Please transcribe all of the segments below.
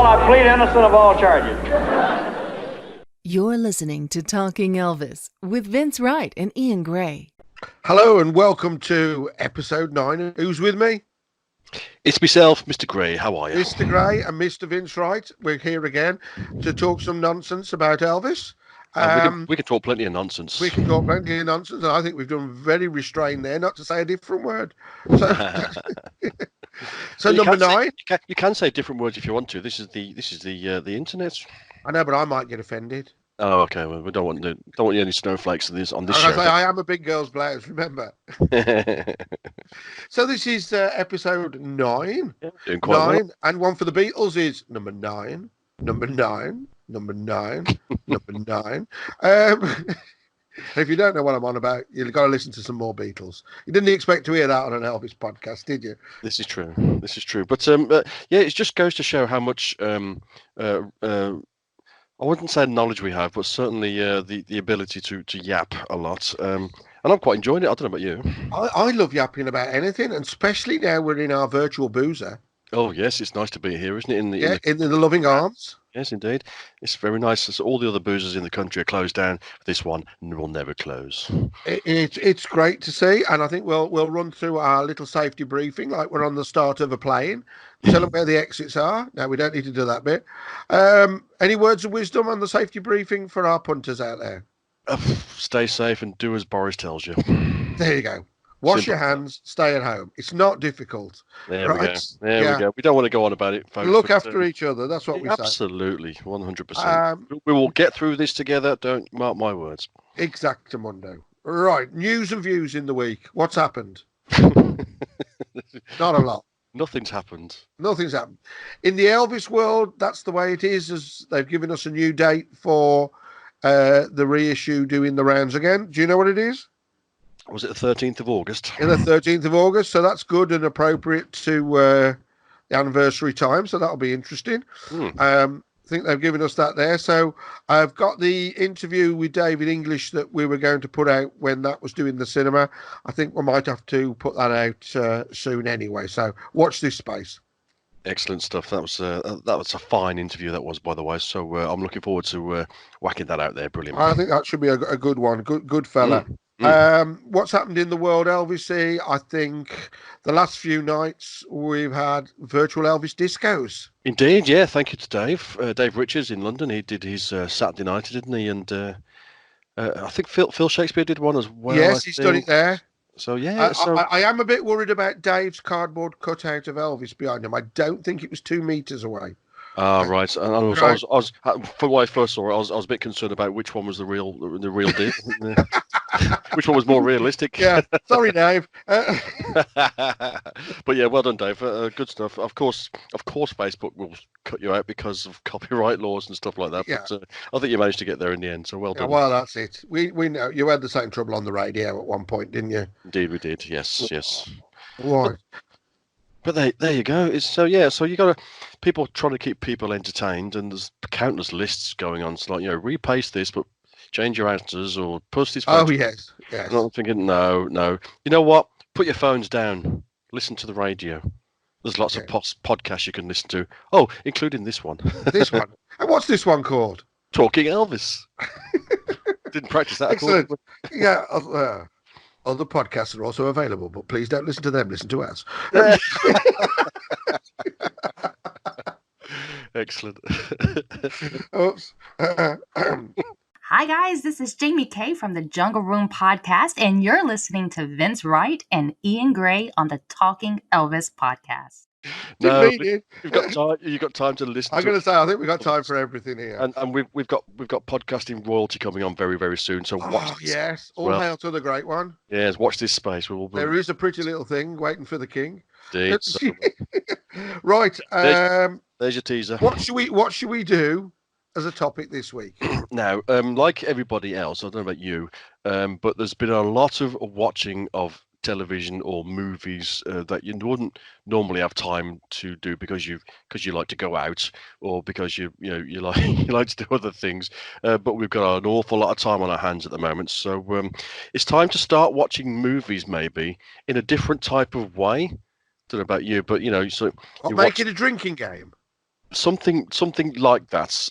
all, I plead innocent of all charges. You're listening to Talking Elvis with Vince Wright and Ian Gray. Hello and welcome to episode 9. Who's with me? It's myself, Mr. Gray. How are you? Mr. Gray and Mr. Vince Wright. We're here again to talk some nonsense about Elvis. We can talk plenty of nonsense. We can talk plenty of nonsense, and I think we've done very restrained there, not to say a different word. So number 9. You can say different words if you want to. This is the internet. I know, but I might get offended. Oh, okay. Well, we don't want any snowflakes on this show. I am a big girl's blouse, remember? So this is episode 9. Yeah, doing quite 9, well. and one for the Beatles is number 9. Number 9. Number 9. Number 9. If you don't know what I'm on about, you've got to listen to some more Beatles. You didn't expect to hear that on an Elvis podcast, did you? This is true. But yeah, it just goes to show how much I wouldn't say knowledge we have, but certainly the ability to yap a lot. And I'm quite enjoying it. I don't know about you. I love yapping about anything, and especially now we're in our virtual boozer. Oh yes, it's nice to be here, isn't it? In the loving arms. Yes, indeed. It's very nice. As all the other boozers in the country are closed down, this one will never close. It's great to see, and I think we'll run through our little safety briefing like we're on the start of a plane. Tell them where the exits are. No, we don't need to do that bit. Any words of wisdom on the safety briefing for our punters out there? Stay safe and do as Boris tells you. There you go. Wash your hands, stay at home. It's not difficult. There we go. We go. We don't want to go on about it, folks. Look after each other. That's what we say. Absolutely, 100%. We will get through this together. Don't mark my words. Exactamundo. Right. News and views in the week. What's happened? Not a lot. Nothing's happened. Nothing's happened. In the Elvis world, that's the way it is, as they've given us a new date for the reissue doing the rounds again. Do you know what it is? Was it the 13th of August? In the 13th of August, so that's good and appropriate to the anniversary time, so that'll be interesting. I think they've given us that there. So I've got the interview with David English that we were going to put out when that was doing the cinema. I think we might have to put that out soon anyway, so watch this space. Excellent stuff. That was a fine interview, that was, by the way. So I'm looking forward to whacking that out there. Brilliant. I think that should be a good one. Good fella. What's happened in the world, Elvis? I think the last few nights we've had virtual Elvis discos. Indeed, yeah. Thank you to Dave Richards in London. He did his Saturday night, didn't he? And I think Phil Shakespeare did one as well. Yes, he's done it there. So yeah, I am a bit worried about Dave's cardboard cutout of Elvis behind him. I don't think it was 2 meters away. Right. And I was for what I first saw, I was a bit concerned about which one was the real deal. Which one was more realistic? Yeah. Sorry, Dave. But yeah, well done, Dave. Good stuff. Of course, Facebook will cut you out because of copyright laws and stuff like that. Yeah. But I think you managed to get there in the end. So well done. Well, that's it. We know you had the same trouble on the radio at one point, didn't you? Indeed, we did. Yes. Right. But there you go. So you got people trying to keep people entertained, and there's countless lists going on. It's like, repaste this, but change your answers or post this. Oh yes. And I'm thinking, no. You know what? Put your phones down. Listen to the radio. There's lots of podcasts you can listen to. Oh, including this one. This one. And what's this one called? Talking Elvis. Didn't practice that. Excellent. Yeah. Other podcasts are also available, but please don't listen to them. Listen to us. Excellent. Oops. Hi, guys. This is Jamie Kay from the Jungle Room podcast, and you're listening to Vince Wright and Ian Gray on the Talking Elvis podcast. No, you've got time to listen. I'm going to say, I think we've got time for everything here, and we've got podcasting royalty coming on very, very soon. So watch. Yes, all hail to the great one. Yes, watch this space. There is a pretty little thing waiting for the king. Indeed. Right. There's your teaser. What should we do as a topic this week? Now, like everybody else, I don't know about you, but there's been a lot of watching of television or movies that you wouldn't normally have time to do because you like to go out or because you like to do other things, but we've got an awful lot of time on our hands at the moment, so it's time to start watching movies maybe in a different type of way. Don't know about you, but so make it a drinking game. Something like that.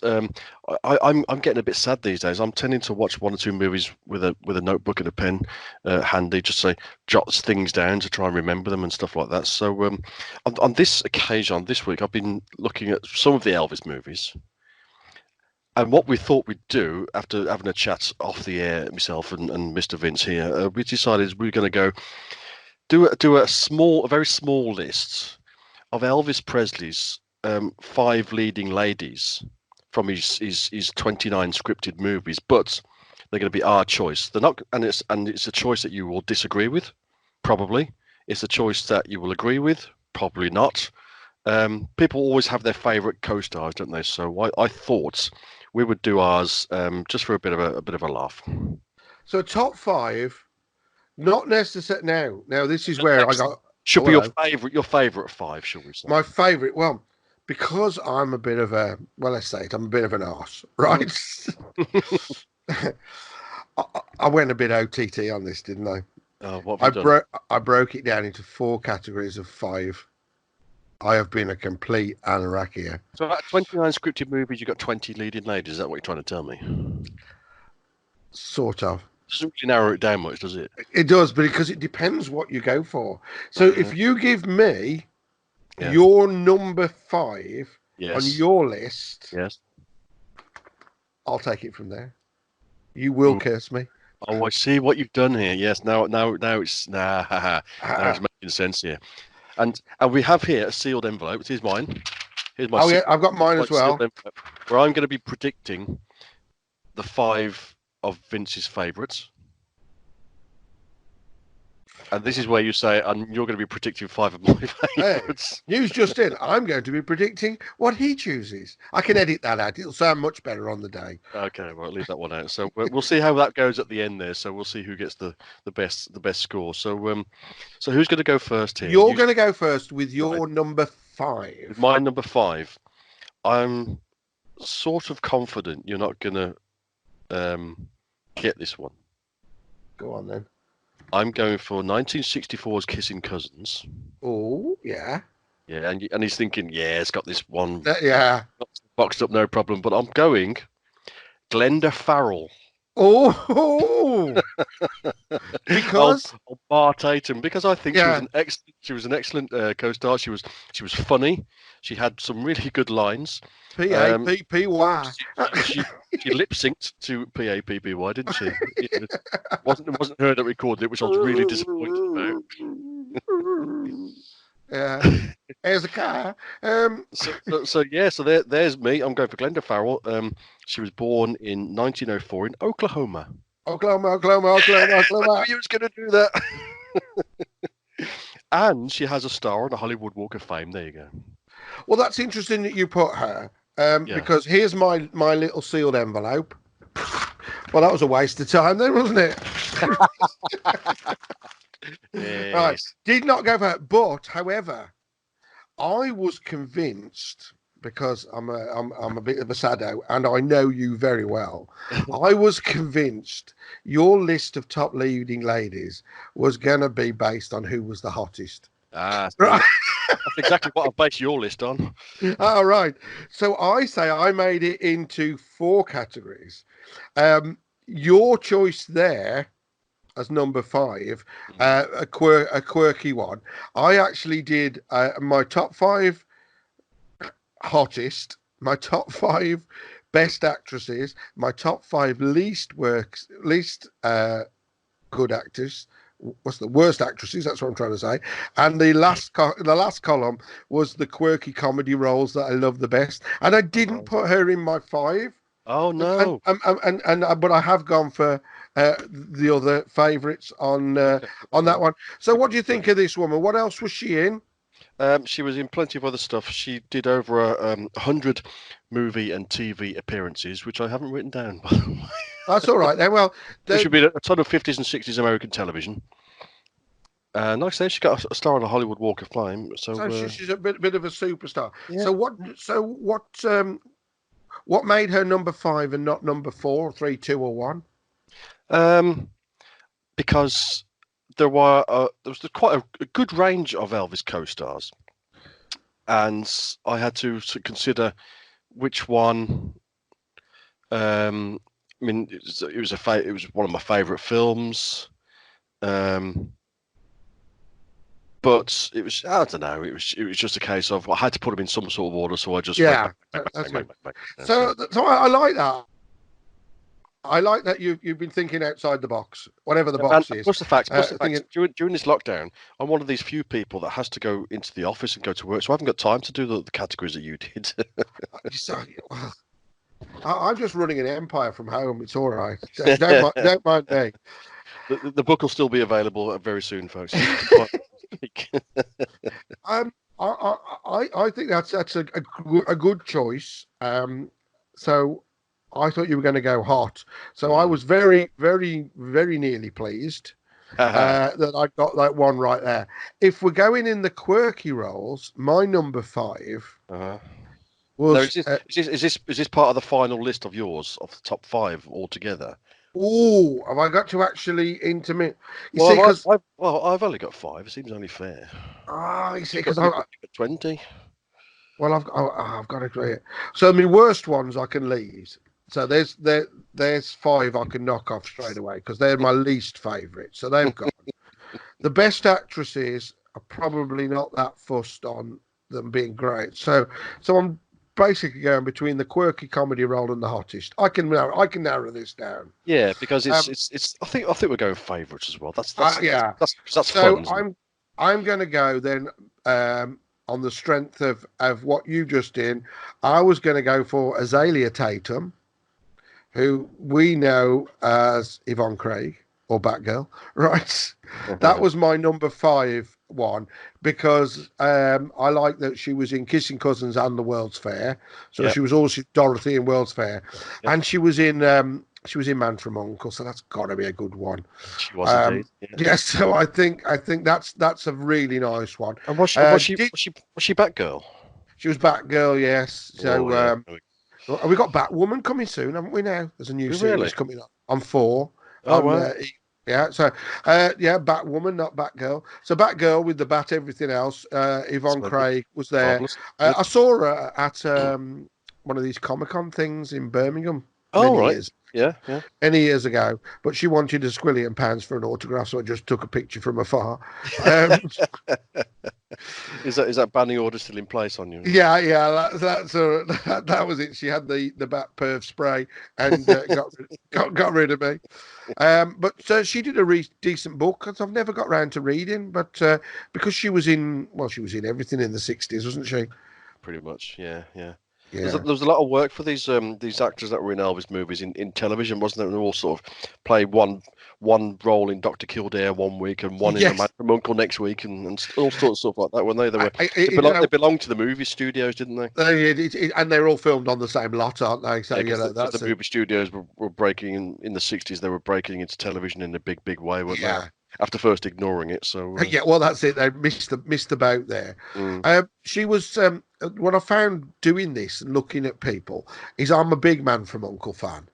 I'm getting a bit sad these days. I'm tending to watch one or two movies with a notebook and a pen handy, just so jots things down to try and remember them and stuff like that. So on this occasion, this week, I've been looking at some of the Elvis movies. And what we thought we'd do after having a chat off the air, myself and Mr. Vince here, we decided we were going to go do a very small list of Elvis Presley's 5 leading ladies from his 29 scripted movies, but they're going to be our choice. They're not, and it's a choice that you will disagree with, probably. It's a choice that you will agree with, probably not. People always have their favourite co-stars, don't they? So I thought we would do ours just for a bit of a laugh. So top 5, not necessarily now. This is where I got. Should be your favourite 5, shall we say? My favourite, well, because I'm a bit of a, well, let's say it, I'm a bit of an arse, right? I went a bit OTT on this, didn't I? What have you done? I broke it down into 4 categories of 5. I have been a complete anorak here. So out of 29 scripted movies, you got 20 leading ladies. Is that what you're trying to tell me? Sort of. Doesn't really narrow it down much, does it? It does, but because it depends what you go for. So if you give me your number 5 on your list, I'll take it from there. You will curse me. Oh, I see what you've done here. Yes, now it's now it's making sense here. And we have here a sealed envelope. Here's mine. Here's my. Oh yeah, I've got mine as well. Where I'm going to be predicting the 5 of Vince's favourites. And this is where you say, and you're going to be predicting 5 of my favourites. Hey, news just in. I'm going to be predicting what he chooses. I can edit that out. It'll sound much better on the day. Okay, well, leave that one out. So we'll see how that goes at the end there. So we'll see who gets the best score. So so who's going to go first here? You're going to go first with your number 5. With my number 5. I'm sort of confident you're not going to get this one. Go on then. I'm going for 1964's Kissing Cousins. Oh, yeah. Yeah, and he's thinking, yeah, it's got this one boxed up, no problem. But I'm going Glenda Farrell. Oh, because Bar Tatum, because I think she was an excellent co-star. She was funny. She had some really good lines. P-A-P-P-Y. She lip synced to P-A-P-P-Y, didn't she? It wasn't her that recorded it, which I was really disappointed about. Yeah, there's a car. So there's me. I'm going for Glenda Farrell. She was born in 1904 in Oklahoma. Oklahoma. I knew you was going to do that. And she has a star on the Hollywood Walk of Fame. There you go. Well, that's interesting that you put her. Because here's my little sealed envelope. Well, that was a waste of time then, wasn't it? Yes. Right. Did not go for her. But, however, I was convinced, because I'm a bit of a sado, and I know you very well. I was convinced your list of top leading ladies was going to be based on who was the hottest. Right. That's exactly what I base your list on. All right. So I say I made it into 4 categories. Your choice there as number 5, a quirky one. I actually did my top 5 hottest, my top 5 best actresses, my top 5 least good actors. What's the worst actresses? That's what I'm trying to say. And the last column was the quirky comedy roles that I love the best. And I didn't put her in my 5. Oh no! But I have gone for the other favourites on that one. So, what do you think of this woman? What else was she in? She was in plenty of other stuff. She did over 100 movie and TV appearances, which I haven't written down. By the way. That's all right then. Well, there should be a ton of 50s and 60s American television. Like I say, she got a star on the Hollywood Walk of Fame. So she's a bit of a superstar. Yeah. What made her number 5 and not number 4, 3, 2, or 1? Because there was quite a good range of Elvis co-stars. and I had to consider which one. I mean, it was one of my favourite films, but it was, I don't know, it was just a case of I had to put them in some sort of order, so I just went that's good. bang. So I like that. I like that you've been thinking outside the box, whatever the box is. Plus the fact, during this lockdown, I'm one of these few people that has to go into the office and go to work, so I haven't got time to do the categories that you did. I'm just running an empire from home. It's all right. Don't mind me. The book will still be available very soon, folks. I think that's a good choice. So I thought you were going to go hot. So I was very, very, very nearly pleased that I got that one right there. If we're going in the quirky roles, my number 5 was. Now, is this part of the final list of yours, of the top 5 altogether? Oh, have I got to actually intimate? I've only got 5. It seems only fair. You see, because I've got 20. Well, I've got to agree. So my worst ones I can leave. So there's 5 I can knock off straight away because they're my least favourite. So they've gone. The best actresses are probably not that fussed on them being great. So I'm basically going between the quirky comedy role and the hottest. I can narrow this down. Yeah, because it's. I think we're going favourites as well. That's so fun. I'm going to go then. On the strength of what you just did, I was going to go for Azalea Tatum, who we know as Yvonne Craig or Batgirl, right? That was my number 5 one because I like that she was in Kissing Cousins and the World's Fair, so she was also Dorothy in World's Fair, and she was in Man from U.N.C.L.E., so that's got to be a good one. She was indeed. Yeah, so I think that's a really nice one. And was she Batgirl? She was Batgirl, yes. So we got Batwoman coming soon, haven't we? Now there's a new series coming up on 4. Oh wow. Yeah, so Batwoman, not Batgirl. So Batgirl with the bat, everything else. Yvonne Craig was there. I saw her at one of these Comic-Con things in Birmingham. Years. Yeah. Many years ago, but she wanted £1 for an autograph, so I just took a picture from afar. Is that banning order still in place on you? Yeah, that was it. She had the bat perf spray and got rid of me. But she did a decent book that I've never got round to reading, but because she was in everything in the 60s, wasn't she? Pretty much, yeah. Yeah. There was a lot of work for these actors that were in Elvis movies in television, wasn't there? They all sort of played one role in Dr. Kildare one week and one in The Man from U.N.C.L.E. next week and all sorts of stuff like that. When they belonged to the movie studios, didn't they? And they're all filmed on the same lot, aren't they? So the movie studios were breaking in the 60s. They were breaking into television in a big way, weren't they? After first ignoring it, so well, that's it. They missed the boat there. She was what I found doing this and looking at people is I'm a big Man from U.N.C.L.E. fan.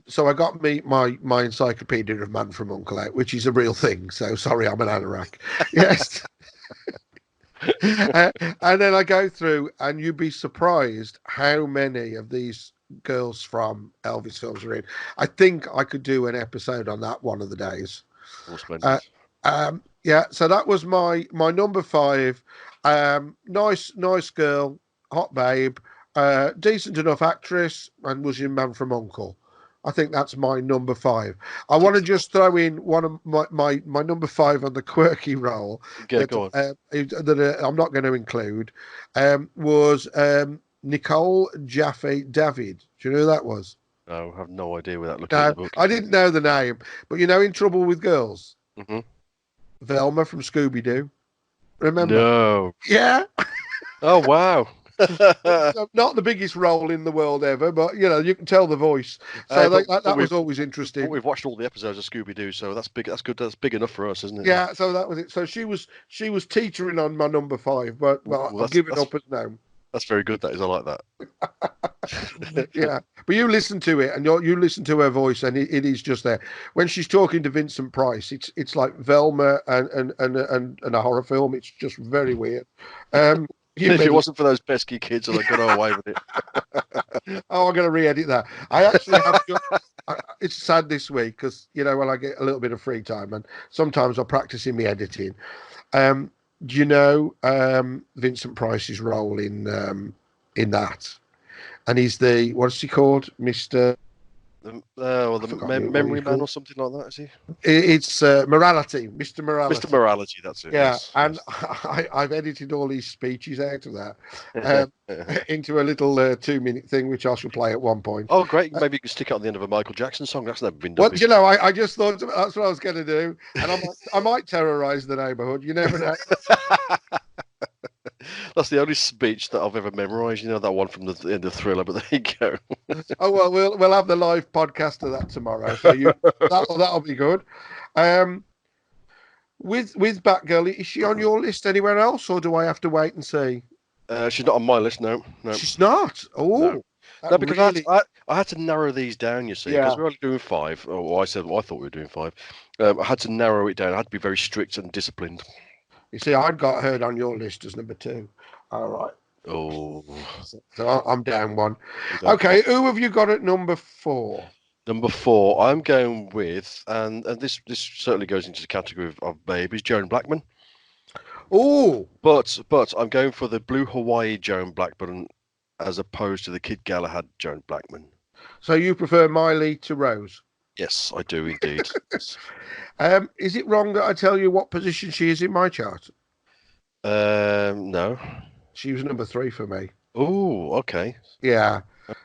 So I got my encyclopedia of Man from U.N.C.L.E. out, which is a real thing. So sorry, I'm an anorak. Yes. And then I go through, and you'd be surprised how many of these girls from Elvis films are in. I think I could do an episode on that one of the days. So that was my number 5. Nice girl, hot babe, decent enough actress, and was in Man from U.N.C.L.E. I think that's my number 5. I want to just throw in one of my number 5 on the quirky role that I'm not going to include was Nicole Jaffe David. Do you know who that was? No, I have no idea without looking at the book. I didn't know the name, but In Trouble with Girls? Mm-hmm. Velma from Scooby-Doo. Remember? No. Yeah. Oh, wow. So not the biggest role in the world ever, but, you can tell the voice. So that was always interesting. We've watched all the episodes of Scooby-Doo, so that's big. That's good. That's big enough for us, isn't it? Yeah, so that was it. So she was teetering on my number 5, but I'll give it up as no. That's very good. That is. I like that. Yeah, but you listen to it, and you listen to her voice, and it is just there. When she's talking to Vincent Price, it's like Velma and a horror film. It's just very weird. If it wasn't for those pesky kids, I'd have got away with it. Oh, I'm going to re-edit that. I actually have. It's sad this week because when I get a little bit of free time, and sometimes I'm practicing me editing. Do you know Vincent Price's role in that? And he's what's he called, Mr. The memory man or something like that, is he? It's Morality, Mr. Morality. Mr. Morality, that's it. Yeah, yes, and yes. I've edited all these speeches out of that into a little 2-minute thing, which I shall play at one point. Oh, great. Maybe you can stick it on the end of a Michael Jackson song. That's never been done. Well, I just thought that's what I was going to do. And I might terrorise the neighbourhood. You never know. That's the only speech that I've ever memorised. That one from the end of Thriller, but there you go. Oh, well, we'll have the live podcast of that tomorrow. So that'll be good. With Batgirl, is she on your list anywhere else, or do I have to wait and see? She's not on my list, no. She's not? Oh. No, because really... I had to narrow these down, you see, because we're only doing 5. I thought we were doing 5. I had to narrow it down. I had to be very strict and disciplined. You see, I'd got her on your list as number 2. All right. Oh. So I'm down 1. Okay, who have you got at number 4? Number 4, I'm going with, and this certainly goes into the category of babies, Joan Blackman. Oh. But I'm going for the Blue Hawaii Joan Blackman as opposed to the Kid Galahad Joan Blackman. So you prefer Miley to Rose? Yes, I do indeed. Is it wrong that I tell you what position she is in my chart? No. She was number 3 for me. Oh, okay. Yeah.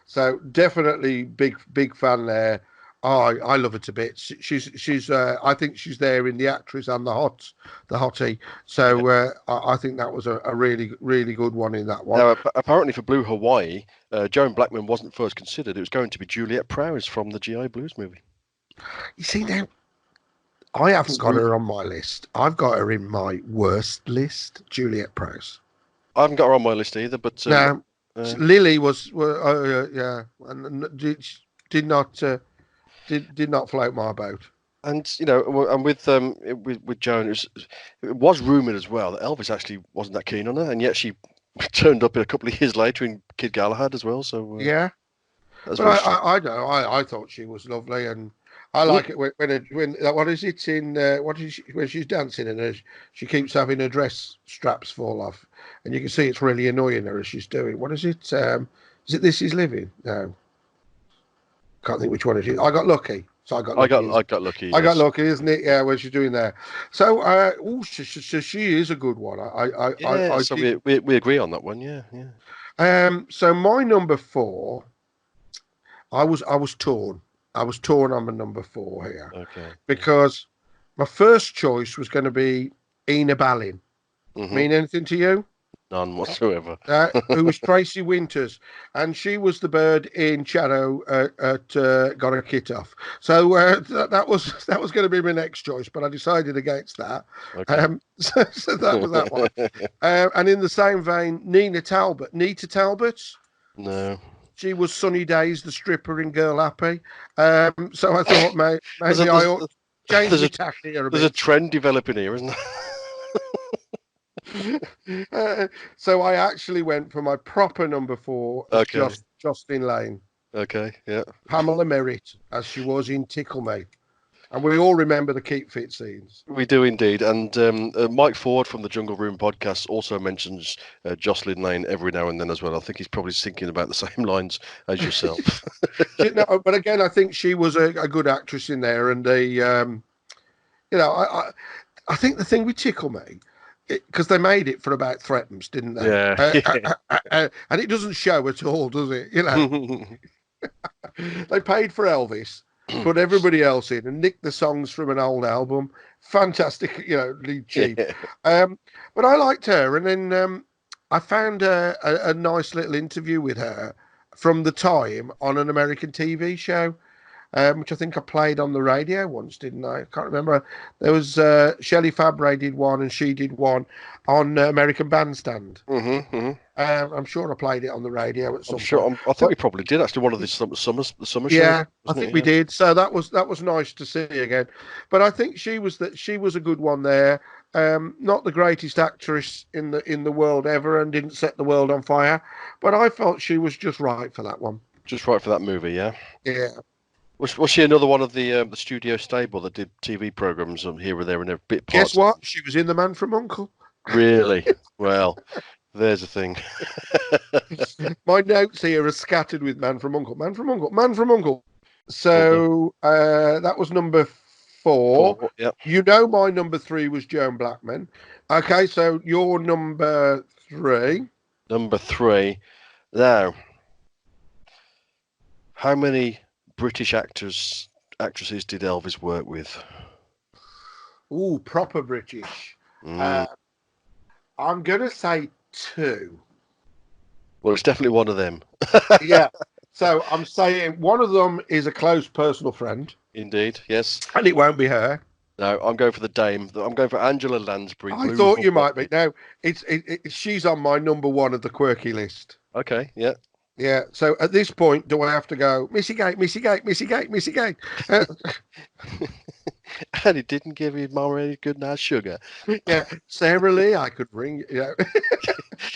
So definitely big fan there. Oh, I love her to bits. She's I think she's there in the actress and the hottie. So I think that was a really, really good one in that one. Now, apparently for Blue Hawaii, Joan Blackman wasn't first considered. It was going to be Juliette Prowse from the G.I. Blues movie. You see, now, I haven't got her on my list. I've got her in my worst list, Juliette Prowse. I haven't got her on my list either, but... no, Lily was and did not float my boat. And and with Joan, it was rumoured as well that Elvis actually wasn't that keen on her, and yet she turned up a couple of years later in Kid Galahad as well. So yeah, but I know I thought she was lovely, and I like it when what is it in when she's dancing and she keeps having her dress straps fall off, and you can see it's really annoying her as she's doing. What is it? Is it This Is Living? No. Can't think which one it is. I got lucky. So I got lucky. Yes. I got lucky, isn't it? Yeah, when she's doing there. So, she is a good one. We agree on that one. Yeah. So my number 4, I was torn. I was torn on my number 4 here. Okay. Because my first choice was going to be Ina Balin. Mm-hmm. Mean anything to you? None whatsoever. Who was Tracy Winters, and she was the bird in Shadow at Got a Kit Off. So that was going to be my next choice, but I decided against that. Okay. So that was that one. And in the same vein, Nita Talbot. No. She was Sunny Days, the stripper in Girl Happy. So I thought maybe I ought to change the tack here a bit. There's a trend developing here, isn't there? So I actually went for my proper number 4, Jocelyn Lane. Okay, yeah. Pamela Merritt, as she was in Tickle Me. And we all remember the Keep Fit scenes. We do indeed. And Mike Ford from the Jungle Room podcast also mentions Jocelyn Lane every now and then as well. I think he's probably thinking about the same lines as yourself. But again, I think she was a good actress in there. And I think the thing with Tickle Me, because they made it for about threepence, didn't they? Yeah. And it doesn't show at all, does it? They paid for Elvis, put everybody else in, and nicked the songs from an old album. Fantastic, cheap. Yeah. But I liked her, and then I found a nice little interview with her from the time on an American TV show. Which I think I played on the radio once, didn't I? I can't remember. There was Shelley Fabre did one, and she did one on American Bandstand. Mm-hmm, mm-hmm. I'm sure I played it on the radio at some point. Sure, I think we probably did actually, one of the summer shows. Yeah, I think we did. So that was nice to see again. But I think she was a good one there. not the greatest actress in the world ever, and didn't set the world on fire, but I felt she was just right for that one. Just right for that movie, yeah. Yeah. Was she another one of the studio stable that did TV programs here and there and bit parts? Guess what? She was in The Man from U.N.C.L.E. Really? Well, there's a thing. My notes here are scattered with Man from U.N.C.L.E. Man from U.N.C.L.E. Man from U.N.C.L.E. So that was number 4. Yep. You know, my number 3 was Joan Blackman. Okay, so your number 3. Number 3. Now, how many British actresses did Elvis work with? Ooh, proper British. I'm going to say 2. Well, it's definitely one of them. Yeah. So I'm saying one of them is a close personal friend. Indeed, yes. And it won't be her. No, I'm going for the dame. I'm going for Angela Lansbury. I thought you might be. No, she's on my number 1 of the quirky list. Okay, yeah. Yeah, so at this point, do I have to go, Missy Gate, Missy Gate, Missy Gate, Missy Gate? And it didn't give you mama any good nice sugar. Yeah, Sarah Lee, I could ring,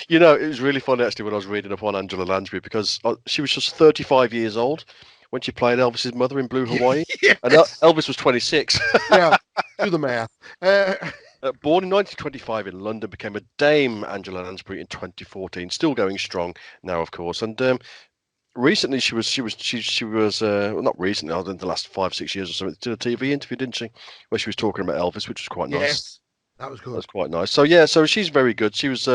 You know, it was really funny actually when I was reading up on Angela Lansbury, because she was just 35 years old when she played Elvis's mother in Blue Hawaii. Yes. And Elvis was 26. Yeah, do the math. Born in 1925 in London, became a dame, Angela Lansbury, in 2014. Still going strong now, of course. And recently, she was well, not recently, other than the last 5-6 years or something. Did a TV interview, didn't she, where she was talking about Elvis, which was quite nice. Yes, that was good. That was quite nice. So yeah, so she's very good. She was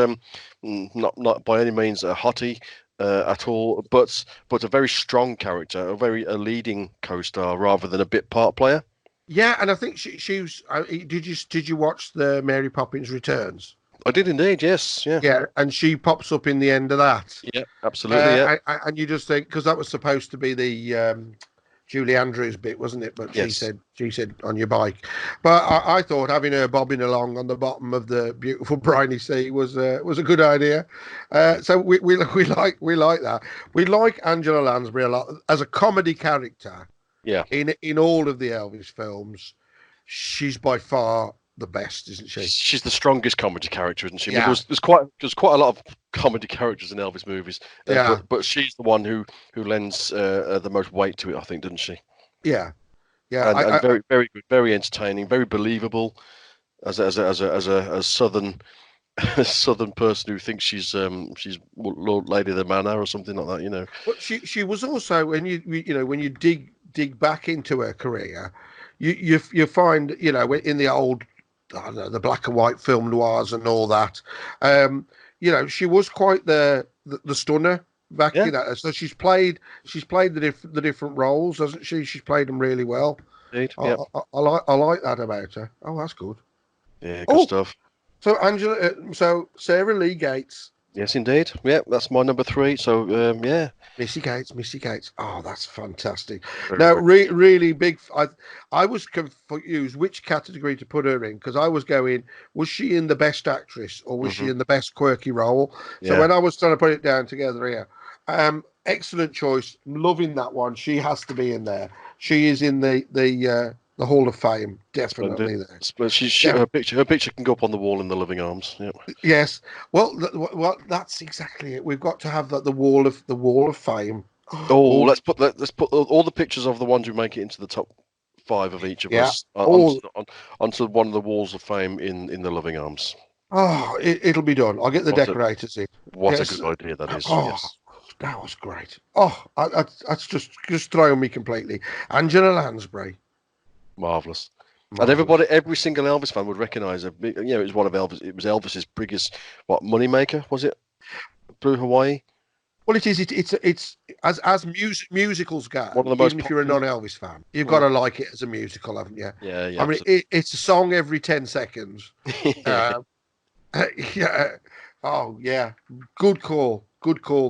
not by any means a hottie at all, but a very strong character, a leading co-star rather than a bit part player. Yeah, and I think she was. Did you watch the Mary Poppins Returns? I did indeed, yes, yeah. Yeah, and she pops up in the end of that. Yeah, absolutely, yeah. And you just think, because that was supposed to be the Julie Andrews bit, wasn't it? But yes. she said on your bike. But I thought having her bobbing along on the bottom of the beautiful briny sea was a good idea. So we like that. We like Angela Lansbury a lot as a comedy character. Yeah. In all of the Elvis films, she's by far the best, isn't she? She's the strongest comedy character, isn't she? Yeah. I mean, there's quite a lot of comedy characters in Elvis movies. Yeah. But she's the one who lends the most weight to it, I think, doesn't she? Yeah. Yeah. And very, very good, very entertaining, very believable as a southern southern person who thinks she's Lord Lady of the Manor or something like that, you know. But she was also, when you dig back into her career, you find, in the old, I don't know, the black and white film noirs and all that, she was quite the stunner back in that. So she's played the different roles, hasn't she? She's played them really well. Indeed. Yeah. I like that about her. Oh, that's good. Yeah, good stuff. So so Sarah Lee Gates. Yes, indeed. Yeah, that's my number 3. So yeah. Missy Gates. Oh, that's fantastic. Very Now, good. really big. I was confused which category to put her in, because I was going, was she in the best actress or was she in the best quirky role? So when I was trying to put it down together here, excellent choice. Loving that one. She has to be in there. She is in the Hall of Fame, definitely there. But her picture can go up on the wall in the living arms. Yeah. Yes. Well, that's exactly it. We've got to have the wall of fame. Oh, let's put all the pictures of the ones who make it into the top 5 of each of us onto one of the walls of fame in the living arms. Oh, it'll be done. I'll get the decorators in. What a good idea that is. Oh, yes. That was great. Oh, that's just throwing me completely. Angela Lansbury. Marvelous. And every single Elvis fan would recognise it. It was one of Elvis. It was Elvis's biggest money maker, was it? Blue Hawaii. Well, it is. It's as musicals go. One of the most even if you're a non-Elvis fan, you've got to like it as a musical, haven't you? Yeah. I mean, it's a song every 10 seconds. Yeah. Oh, yeah. Good call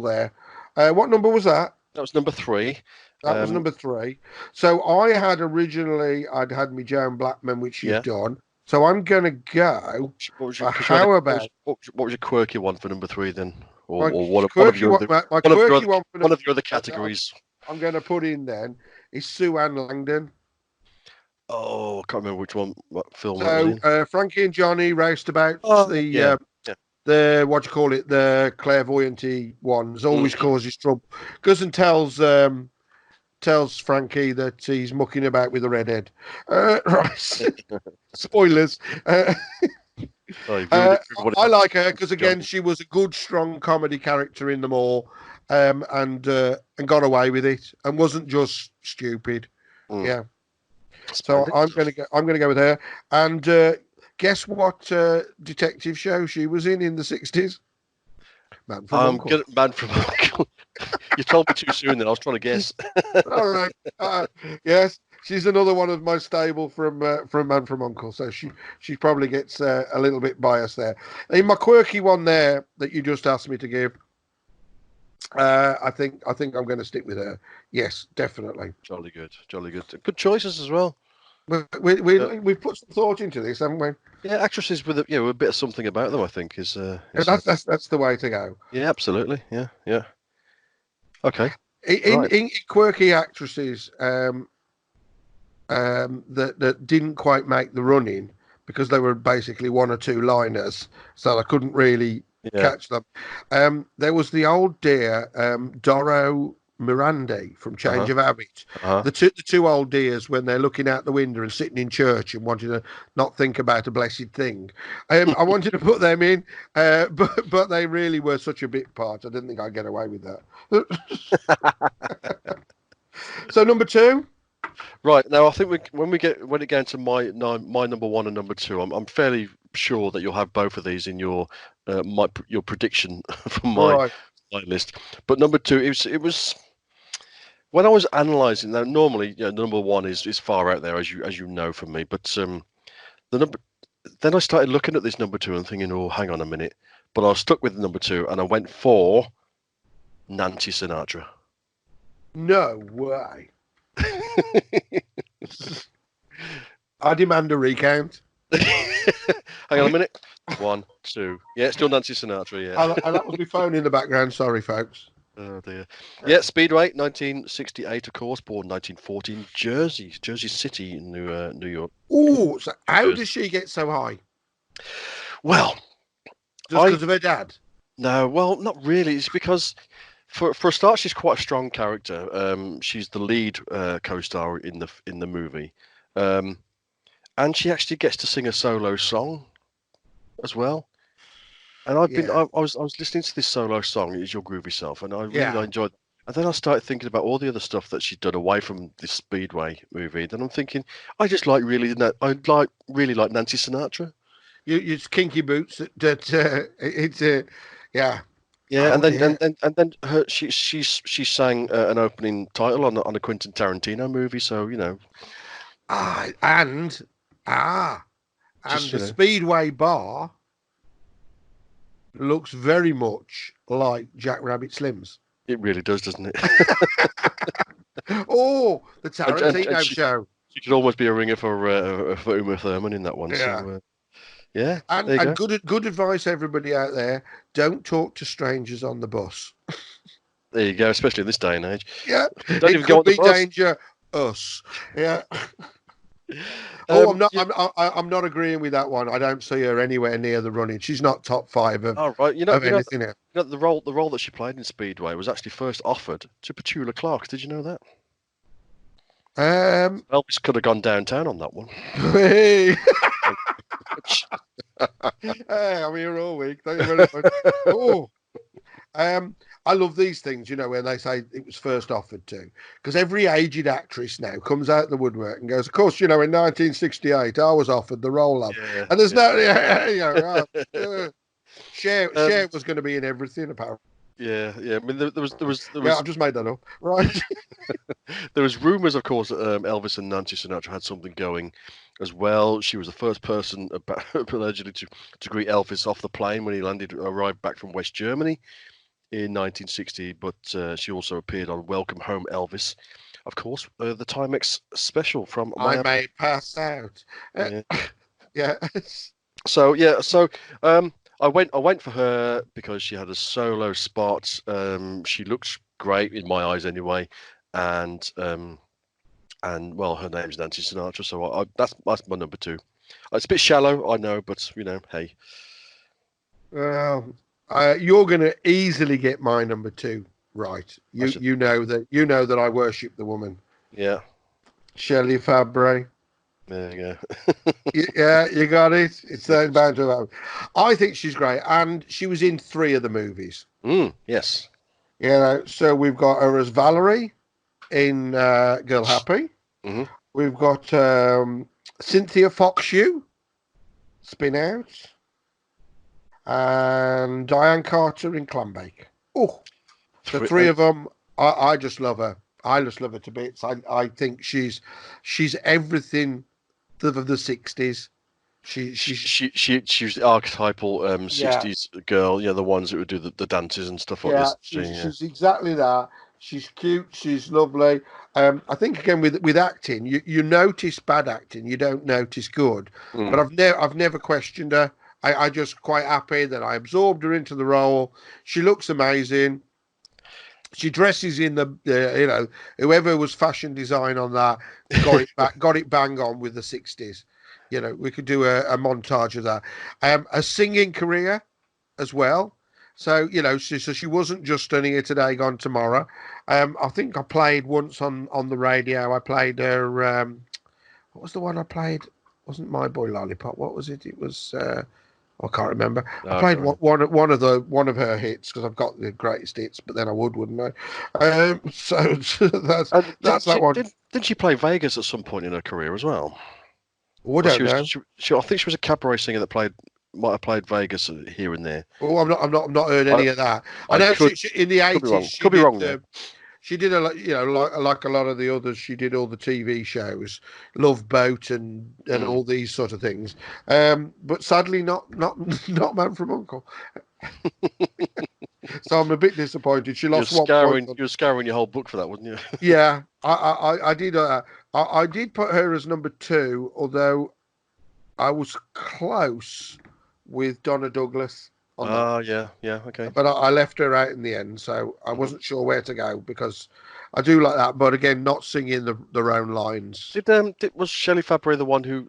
there. What number was that? That was number 3. That was number 3. So I'd had me Joan Blackman, which you've done. So I'm going to go. What was your quirky one for number 3 then? Or one of your other categories. I'm going to put in then is Sue Ann Langdon. Oh, I can't remember what film that was So in. Frankie and Johnny raced about Oh, the yeah. the what do you call it, the clairvoyanty ones, always causes trouble. Goes and tells Frankie that he's mucking about with a redhead. Right. Spoilers. Oh, you ruined it for everybody I else. like her because again, Johnny. she was a good, strong comedy character in them all, and got away with it and wasn't just stupid. Mm. Yeah. So Splendid. I'm gonna go with her. And guess what detective show she was in the 60s? Man from I'm Uncle. good at Man from Uncle. You told me too soon. Then I was trying to guess. All right. Yes, she's another one of my stable from Man from Uncle. So she probably gets a little bit biased there. In my quirky one there that you just asked me to give, I think I'm going to stick with her. Yes, definitely. Jolly good. Jolly good. Good choices as well. We've put some thought into this, haven't we? Yeah, actresses with a bit of something about them, I think, is That's the way to go. yeah, absolutely. Yeah, yeah. Okay. In quirky actresses that didn't quite make the running because they were basically one or two liners, so I couldn't really catch them. There was the old dear Doro Mirandi from Change of Habit. The two old dears when they're looking out the window and sitting in church and wanting to not think about a blessed thing. I wanted to put them in, but they really were such a bit part. I didn't think I'd get away with that. So number 2. Right, now I think when it gets to my number 1 and number 2, I'm fairly sure that you'll have both of these in your prediction for my list. But number 2, it was when I was analysing. Now, normally, number 1 is far out there, as you know from me. But then I started looking at this number 2 and thinking, oh, hang on a minute. But I was stuck with number 2, and I went for Nancy Sinatra. No way. I demand a recount. Hang on a minute. 1, 2. Yeah, it's still Nancy Sinatra. Yeah. And that was my phone in the background. Sorry, folks. Oh dear. Yeah, Speedway, 1968, of course. Born 1914, Jersey City in New York. Oh, so how does she get so high? Well, just because of her dad? No, well, not really. It's because for a start, she's quite a strong character. She's the lead co-star in the movie, and she actually gets to sing a solo song as well. And I was listening to this solo song, "Is Your Groovy Self," and I really enjoyed it. And then I started thinking about all the other stuff that she'd done away from this Speedway movie. Then I'm thinking, I really like Nancy Sinatra. It's kinky boots. Yeah. Yeah, and then she sang an opening title on a Quentin Tarantino movie, so and the Speedway bar looks very much like Jack Rabbit Slims. It really does, doesn't it? Oh, the Tarantino show. She could almost be a ringer for Uma Thurman in that one. Yeah. So, yeah. And good advice, everybody out there: don't talk to strangers on the bus. There you go, especially in this day and age. Yeah, don't even go on the bus. Danger us. Yeah. I'm not agreeing with that one. I don't see her anywhere near the running. She's not top 5 of, of anything else. The role that she played in Speedway was actually first offered to Petula Clark. Did you know that? Elvis could have gone downtown on that one. Hey. Hey, I'm here all week. Thank you very much. Oh. I love these things, when they say it was first offered to, because every aged actress now comes out the woodwork and goes, of course, in 1968, I was offered the role of, and there's Cher was going to be in everything, apparently. Yeah. I mean, there was. Yeah, I've just made that up, right? There was rumours, of course, that Elvis and Nancy Sinatra had something going as well. She was the first person allegedly to greet Elvis off the plane when he arrived back from West Germany in 1960, but she also appeared on Welcome Home Elvis, of course, the Timex special from I may pass out. Yeah. So I went for her because she had a solo spot. She looks great in my eyes anyway, and and well, her name's Nancy Sinatra, so that's my number 2. It's a bit shallow, I know, but hey. Well, you're going to easily get my number 2 right. You know that I worship the woman. Yeah. Shelley Fabre. There you go. Yeah, you got it. It's bound to happen. I think she's great, and she was in 3 of the movies. Yes. So we've got her as Valerie in Girl Happy. Mm-hmm. We've got Cynthia Foxhue, Spin Out, and Diane Carter in Clambake. Oh, the 3 of them. I just love her. I just love her to bits. I think she's everything of the 60s. She's the archetypal 60s girl. Yeah, the ones that would do the dances and stuff like this. She's exactly that. She's cute. She's lovely. I think again with acting, you notice bad acting. You don't notice good. But I've never questioned her. I just quite happy that I absorbed her into the role. She looks amazing. She dresses in the whoever was fashion design on that got it bang on with the 60s. We could do a montage of that. A singing career as well. So, so she wasn't just done here today, gone tomorrow. I think I played once on the radio. I played her. What was the one I played? Wasn't My Boy Lollipop? What was it? It was. I can't remember. I played one of her hits because I've got the greatest hits, but then I wouldn't I? So that's that one. Didn't she play Vegas at some point in her career as well? I don't know. I think she was a cabaret singer that might have played Vegas here and there. Oh, I've not heard any of that. I know she, in the 80s. Could be wrong. She did a lot, like a lot of the others. She did all the TV shows, Love Boat and all these sort of things. But sadly, not Man from Uncle. So I'm a bit disappointed. She lost 1 point. You were scouring your whole book for that, wasn't you? Yeah, I did. I did put her as number 2, although I was close with Donna Douglas. Yeah, okay. But I left her out in the end, so I wasn't sure where to go because I do like that. But again, not singing their own lines. Was Shelley Fabre the one who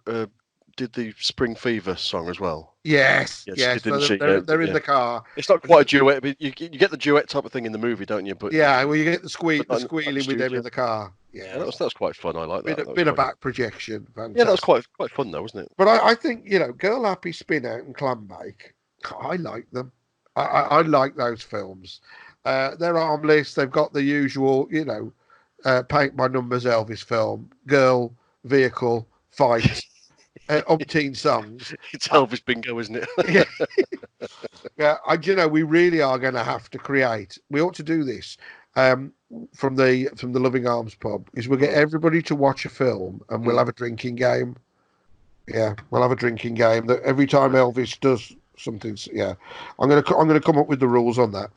did the Spring Fever song as well? Yes. They're in the car. It's not quite a duet, but you get the duet type of thing in the movie, don't you? But well, you get the squealing with them in the car. Yeah, that was quite fun. I like that. Bit of back projection. Fantastic. Yeah, that was quite fun though, wasn't it? But I think Girl Happy, Spin Out, and Clambake. I like them. I like those films. They're harmless. They've got the usual, paint by numbers Elvis film, girl, vehicle, fight, umpteen songs. It's Elvis bingo, isn't it? Yeah. We really are going to have to create. We ought to do this from the Loving Arms pub. Is we'll get everybody to watch a film and we'll have a drinking game. Yeah, we'll have a drinking game that every time Elvis does something. Yeah, I'm gonna come up with the rules on that.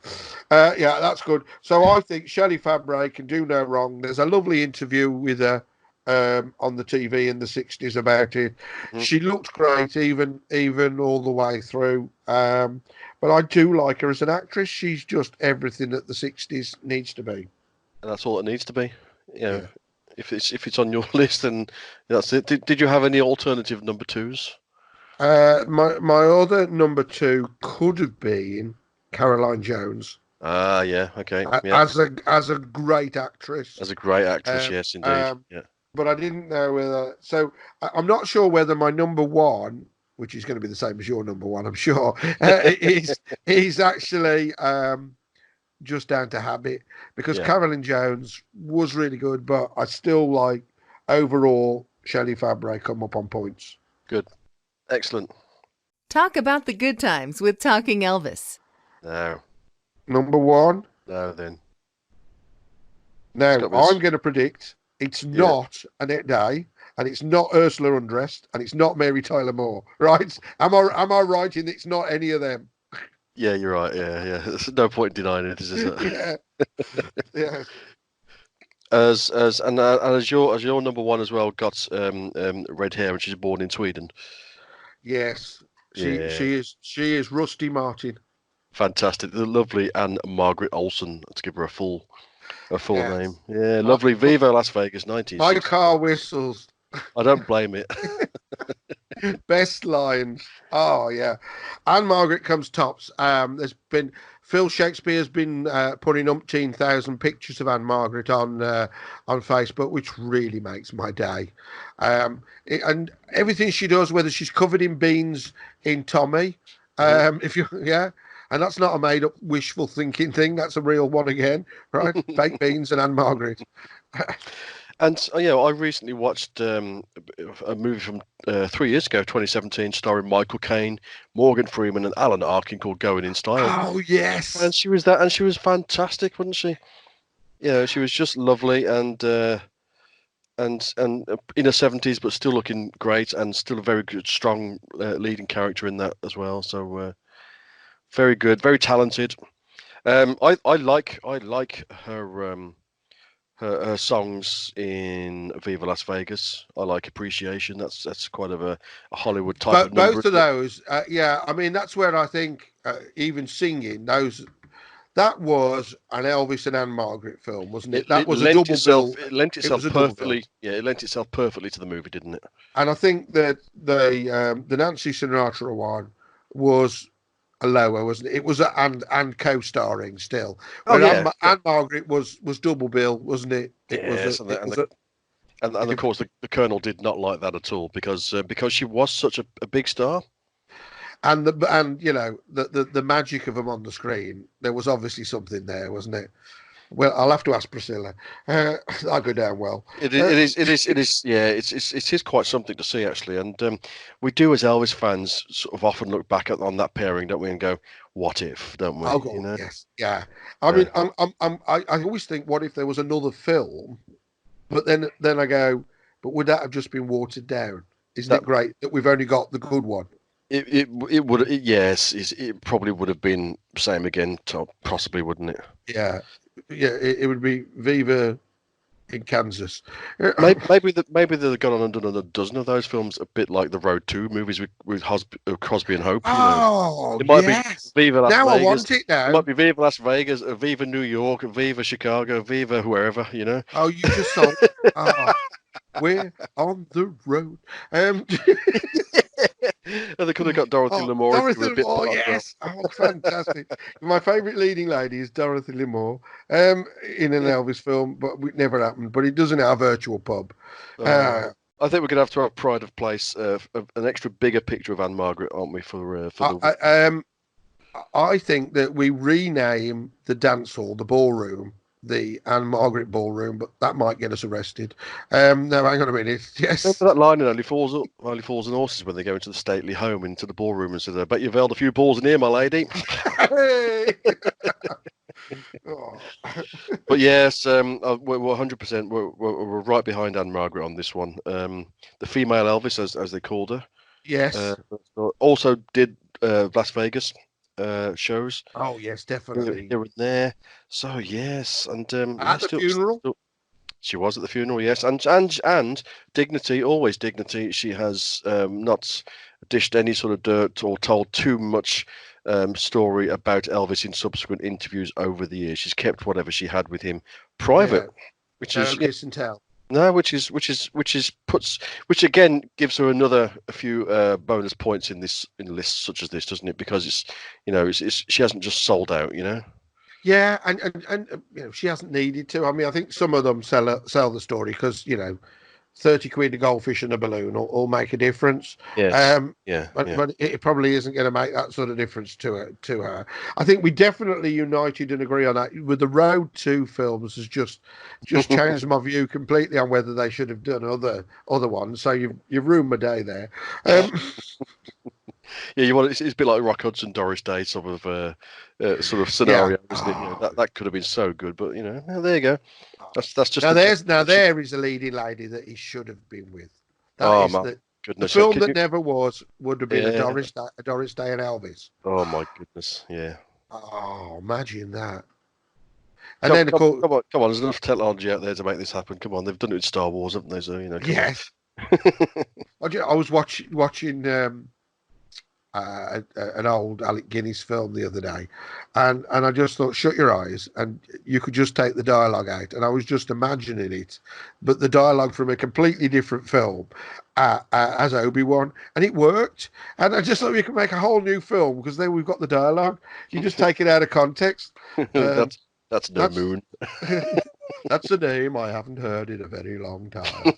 Yeah, that's good. So I think Shelley Fabre can do no wrong. There's a lovely interview with her on the TV in the 60s about it. She looked great even all the way through. But I do like her as an actress. She's just everything that the 60s needs to be. And that's all it needs to be. Yeah. If it's on your list, then that's it. Did you have any alternative number 2s? My other number 2 could have been Caroline Jones. Yeah, okay. Yeah. As a great actress. As a great actress, yes, indeed. Yeah. But I didn't know whether. So I'm not sure whether my number 1, which is going to be the same as your number 1, I'm sure, is actually just down to habit, because Caroline Jones was really good, but I still like overall Shelley Fabre come up on points. Good. Excellent. Talk about the good times with Talking Elvis. No. Number 1? No, then. Now, I'm going to predict it's not Annette Day, and it's not Ursula Undressed, and it's not Mary Tyler Moore, right? Am I right in it's not any of them? Yeah, you're right. Yeah. There's no point in denying it, is there? Yeah. As your number 1 as well got red hair, and she's born in Sweden. Yes, she is Rusty Martin. Fantastic, the lovely Anne Margaret Olsen, to give her a full Her full Yes. name. Yeah, lovely. Viva Las Vegas, 1960. My car whistles. I don't blame it. Best lines. Oh yeah, Anne Margaret comes tops. There's been Phil Shakespeare's been putting umpteen thousand pictures of Anne Margaret on Facebook, which really makes my day. And everything she does, whether she's covered in beans in Tommy, if you and that's not a made up wishful thinking thing. That's a real one again, right? Baked beans and Anne Margaret. And I recently watched a movie from 3 years ago, 2017, starring Michael Caine, Morgan Freeman, and Alan Arkin, called Going in Style. Oh yes, and she was fantastic, wasn't she? Yeah, she was just lovely and in her 70s, but still looking great, and still a very good, strong leading character in that as well. So very good, very talented. I like her. Her songs in Viva Las Vegas, I like Appreciation. That's quite of a Hollywood type of number. Both of those, yeah. I mean, that's where I think even singing those, that was an Elvis and Anne Margaret film, wasn't it? That was a double bill. It lent itself perfectly. Yeah, it lent itself perfectly to the movie, didn't it? And I think that the Nancy Sinatra one was a lower, wasn't it? It was and co-starring still. But Anne Margaret was double bill, wasn't it? And of course the Colonel did not like that at all because she was such a big star. And the magic of them on the screen, there was obviously something there, wasn't it? Well, I'll have to ask Priscilla. I'll go down well. It is. Yeah, it is quite something to see actually, and we do as Elvis fans sort of often look back on that pairing, don't we, and go, "What if?" Don't we? Oh, yes, yeah. I mean, I always think, what if there was another film? But then I go, but would that have just been watered down? Isn't it great that we've only got the good one? It would, yes. It probably would have been same again, possibly, wouldn't it? Yeah. Yeah, it would be Viva in Kansas. Maybe they've gone on and done a dozen of those films, a bit like the Road 2 movies with Crosby and Hope. Oh, it might yes. be Viva Las Vegas. I want it now. It might be Viva Las Vegas, Viva New York, Viva Chicago, Viva wherever, Oh, you just saw. We're on the road. And they could have got Dorothy Lamour. Dorothy Lamour, yes. Oh, fantastic. My favourite leading lady is Dorothy Lamour in an Elvis film, but it never happened. But it does in our virtual pub. I think we're going to have to have pride of place, an extra bigger picture of Anne Margaret, aren't we? I think that we rename the dance hall, the ballroom, the Anne Margaret ballroom, but that might get us arrested. No, hang on a minute. Yes. Remember that line in Only Fools and Horses when they go into the stately home, into the ballroom, and said, "I bet you've held a few balls in here, my lady." But yes, we're 100%. We're right behind Anne Margaret on this one. The female Elvis, as they called her. Yes. Also did Las Vegas shows. Oh yes, definitely. Here and there. So yes, and at the funeral. She was at the funeral, yes, and dignity, always dignity. She has not dished any sort of dirt or told too much story about Elvis in subsequent interviews over the years. She's kept whatever she had with him private, which is kiss and tell. No, which again gives her a few bonus points in lists such as this, doesn't it? Because it's she hasn't just sold out, Yeah, and she hasn't needed to. I mean, I think some of them sell the story because 30 quid a goldfish and a balloon will make a difference. Yes. But it probably isn't going to make that sort of difference to her. I think we definitely united and agree on that. With the Road 2 films has just changed my view completely on whether they should have done other ones. So you've ruined my day there. Yeah, it's a bit like Rock Hudson, Doris Day sort of scenario, isn't it? That could have been so good, but there you go. That's just there is a leading lady that he should have been with. Goodness, the film that never was would have been a Doris Day and Elvis. Oh my goodness, yeah. Oh, imagine that. And come on, there's enough technology out there to make this happen. Come on, they've done it with Star Wars, haven't they? So Yes. I was watching an old Alec Guinness film the other day, and I just thought, shut your eyes, and you could just take the dialogue out, and I was just imagining it, but the dialogue from a completely different film as Obi-Wan, and it worked. And I just thought we could make a whole new film because then we've got the dialogue. You just take it out of context. That's no moon. That's a name I haven't heard in a very long time.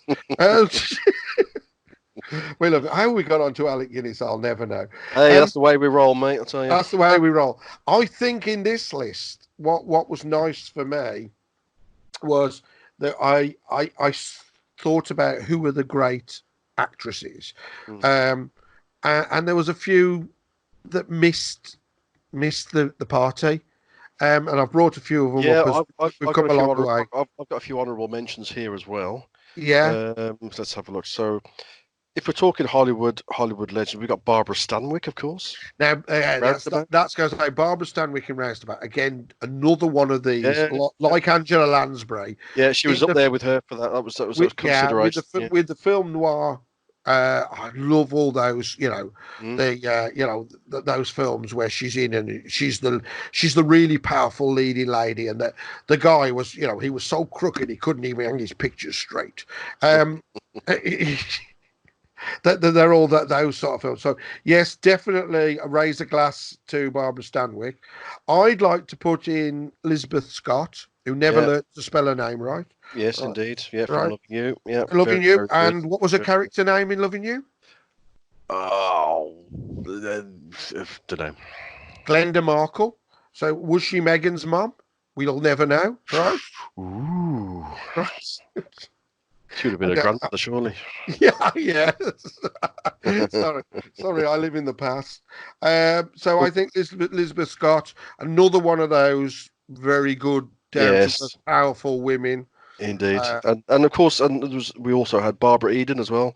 Well, look, how we got onto Alec Guinness, I'll never know. Hey, that's the way we roll, mate. I'll tell you. That's the way we roll. I think in this list, what was nice for me was that I thought about who were the great actresses, and there was a few that missed the party. And I've brought a few of them up as we've come a long way. I've got a few honourable mentions here as well. Yeah. Let's have a look. So, if we're talking Hollywood legends, we've got Barbara Stanwyck, of course. Now, that's going to say Barbara Stanwyck in Roustabout. Again, another one of these, like Angela Lansbury. Yeah, she was up there with her for that. That was a consideration. With the film noir. I love all those, those films where she's in and she's the really powerful leading lady, and the guy was, he was so crooked he couldn't even hang his pictures straight. They're all those sort of films. So yes, definitely raise a glass to Barbara Stanwyck. I'd like to put in Elizabeth Scott, who never learned to spell her name right. Yes, indeed. Yeah, from Loving You. Yeah, Loving You. And what was her character name in Loving You? Oh, don't know. Glenda Markle. So was she Meghan's mum? We'll never know, right? Ooh. Right. She would have been a grandmother, surely. Yeah. Sorry, I live in the past. So I think Elizabeth Scott, another one of those very good, powerful women. Indeed, and of course, we also had Barbara Eden as well.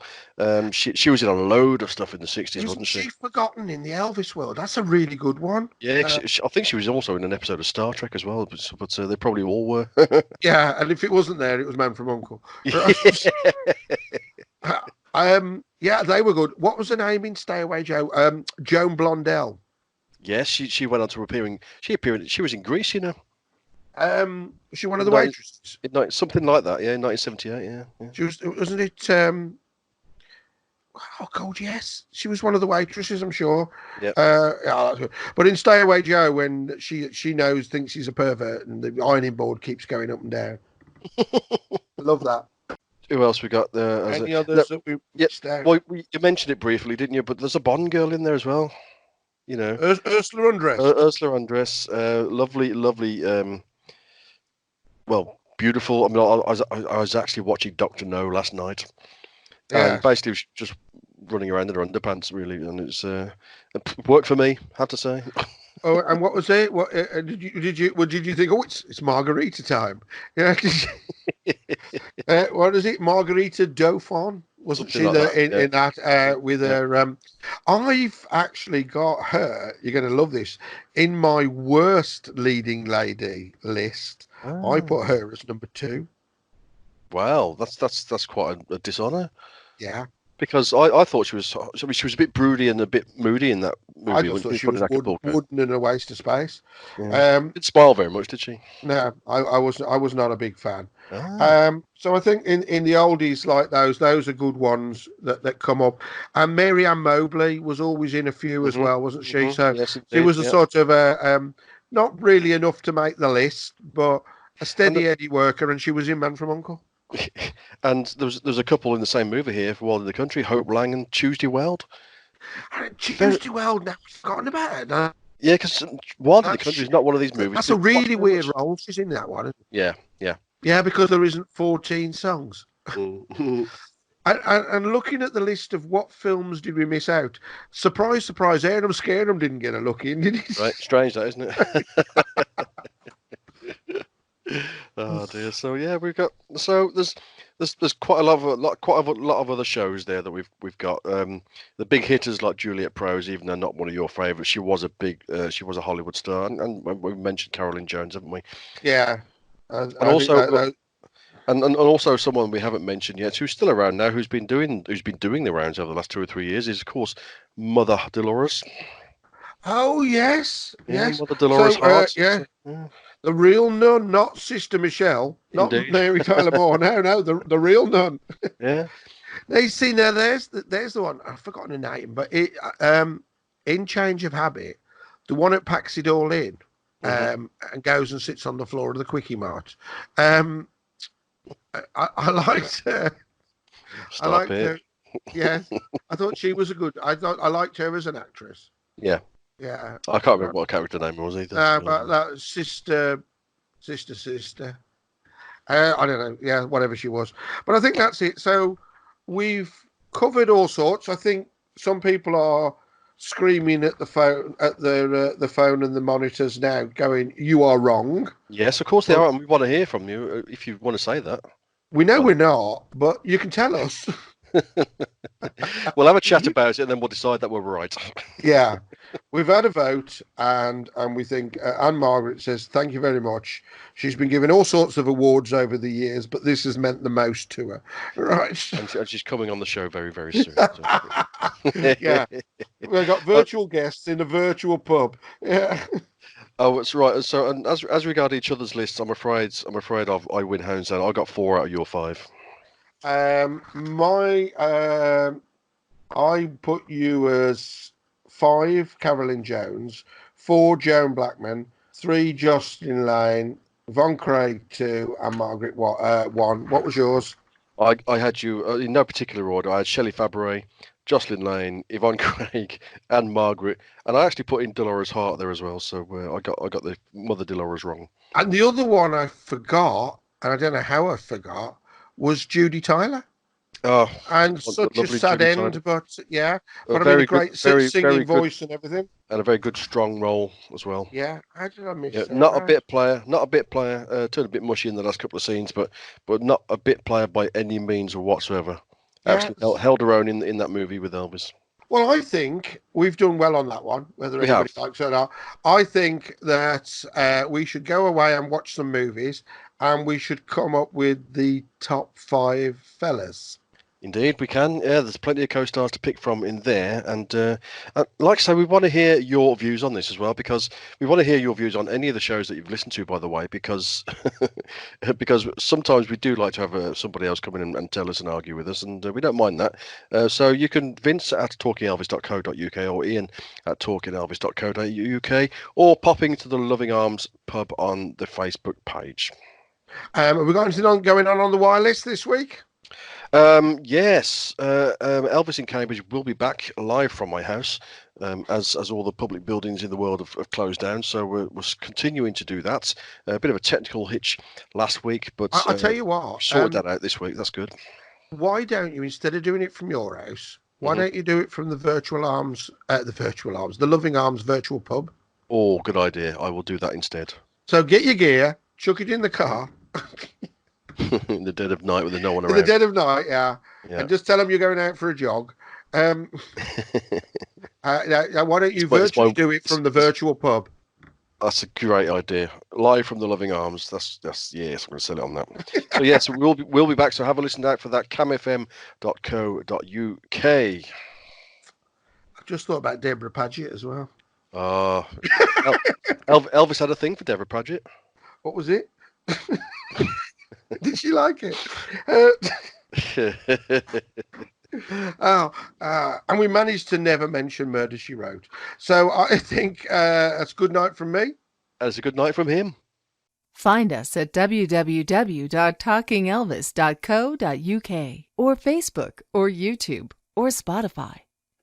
She was in a load of stuff in the 60s, wasn't she? Forgotten in the Elvis world? That's a really good one. Yeah, I think she was also in an episode of Star Trek as well, but they probably all were. Yeah, and if it wasn't there, it was Man from U.N.C.L.E. Yeah, they were good. What was her name in Stay Away Joe? Joan Blondell. Yes, she went on to appearing. She was in Grease, you know. Was she one of the waitresses? Something like that, yeah, in 1978, yeah. She was, wasn't it? Oh God, yes, she was one of the waitresses, I'm sure. Yeah. But in Stay Away Joe, when she thinks she's a pervert, and the ironing board keeps going up and down. Love that. Who else we got there? Any others that we? Yeah. Well, you mentioned it briefly, didn't you? But there's a Bond girl in there as well. You know, Ursula Andress. Ursula Andress, lovely. Well, beautiful. I mean, I was actually watching Dr. No last night, and basically was just running around in her underpants, really, and it worked for me, I have to say. Oh, and what was it? What did you think? Oh, it's Margarita time. Yeah. What is it? Margarita Dauphin? Wasn't she like in that with her? I've actually got her. You're going to love this. In my worst leading lady list, I put her as number 2. Wow, that's quite a dishonour. Yeah. Because I thought she was a bit broody and a bit moody in that movie. I just thought she was wooden and a waste of space. Yeah. Didn't smile very much, did she? No, I was not a big fan. So I think in the oldies like those are good ones that come up. And Mary Ann Mobley was always in a few as well, wasn't she? So yes, indeed, she was a sort of not really enough to make the list, but a steady Eddie worker, and she was in Man from U.N.C.L.E. And there's a couple in the same movie here for Wild in the Country, Hope Lang and Tuesday Weld. Tuesday Weld, now I've forgotten about it. No. Yeah, because Wild in the Country is not one of these movies. That's a really weird role she's in, that one. Yeah. Yeah, because there isn't 14 songs. And looking at the list of what films did we miss out, surprise, Air'em Scare'em didn't get a look in, did he? Right, strange that, isn't it? Oh dear. So yeah, there's quite a lot of other shows there that we've got. The big hitters like Juliet Prose, even though not one of your favourites, she was a Hollywood star, and we mentioned Carolyn Jones, haven't we? Yeah. And also And also someone we haven't mentioned yet, who's still around now, who's been doing the rounds over the last 2 or 3 years, is of course Mother Dolores. Oh yes, Yeah, yes. Mother Dolores Hart. Yeah. The real nun, not Sister Michelle, not Indeed. Mary Tyler Moore. No, the real nun. Yeah. They see now. There's the one. I've forgotten her name, but in Change of Habit, the one that packs it all in, and goes and sits on the floor of the Quickie Mart. I liked her. I liked her. Yeah, I thought she was I liked her as an actress. Yeah. Yeah. I can't remember what character name was either. But that sister. I don't know. Yeah, whatever she was. But I think that's it. So we've covered all sorts. I think some people are screaming at the phone, at the phone and the monitors now, going, "You are wrong." Yes, of course they are, and we want to hear from you if you want to say that. We know we're not, but you can tell us. We'll have a chat about it, and then we'll decide that we're right. Yeah, we've had a vote, and we think Anne Margaret says thank you very much. She's been given all sorts of awards over the years, but this has meant the most to her, right? And she's coming on the show very, very soon. Yeah, we've got virtual guests in a virtual pub. Yeah. Oh, that's right. So, and as regard each other's lists, I'm afraid I win hands down. I got 4 out of your 5. I put you as 5 Carolyn Jones, 4 Joan Blackman, 3 Jocelyn Lane, Von Craig 2, and Margaret 1. What was yours? I had you in no particular order. I had Shelley Fabre, Jocelyn Lane, Yvonne Craig, and Margaret, and I actually put in Dolores Hart there as well. So I got the Mother Dolores wrong. And the other one I forgot, and I don't know how I forgot, was Judy Tyler. Oh, and such a sad Judy end, Tyler. but yeah, A but I very mean, a great good, singing voice and everything. And a very good, strong role as well. Yeah, how did I miss Yeah, that? not a bit player. Turned a bit mushy in the last couple of scenes, but not a bit player by any means whatsoever. Absolutely held her own in that movie with Elvis. Well, I think we've done well on that one, whether anybody likes it or not. I think that we should go away and watch some movies, and we should come up with the top 5 fellas. Indeed, we can. Yeah, there's plenty of co-stars to pick from in there. And like I say, we want to hear your views on this as well, because we want to hear your views on any of the shows that you've listened to, by the way, because because sometimes we do like to have somebody else come in and tell us and argue with us, and we don't mind that. So you can Vince at talkingelvis.co.uk or Ian at talkingelvis.co.uk or popping to the Loving Arms pub on the Facebook page. Have we got anything going on the wireless this week? Yes, Elvis in Cambridge will be back live from my house, as all the public buildings in the world have closed down. So we're continuing to do that. A bit of a technical hitch last week, but I'll tell you what, sorted that out this week. That's good. Why don't you, instead of doing it from your house, why don't you do it from the the Loving Arms virtual pub? Oh, good idea. I will do that instead. So get your gear, chuck it in the car. In the dead of night with no one around. In the dead of night, yeah. And just tell them you're going out for a jog. Now, why don't you virtually do it from the virtual pub? That's a great idea. Live from the Loving Arms. That's yes, I'm going to sell it on that. So yes, we'll be back. So have a listen out for that. camfm.co.uk. I just thought about Deborah Paget as well. Elvis had a thing for Deborah Paget. What was it? Did she like it? And we managed to never mention Murder, She Wrote. So I think that's a good night from me. That's a good night from him. Find us at www.talkingelvis.co.uk or Facebook or YouTube or Spotify.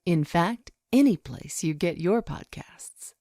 In fact, any place you get your podcasts.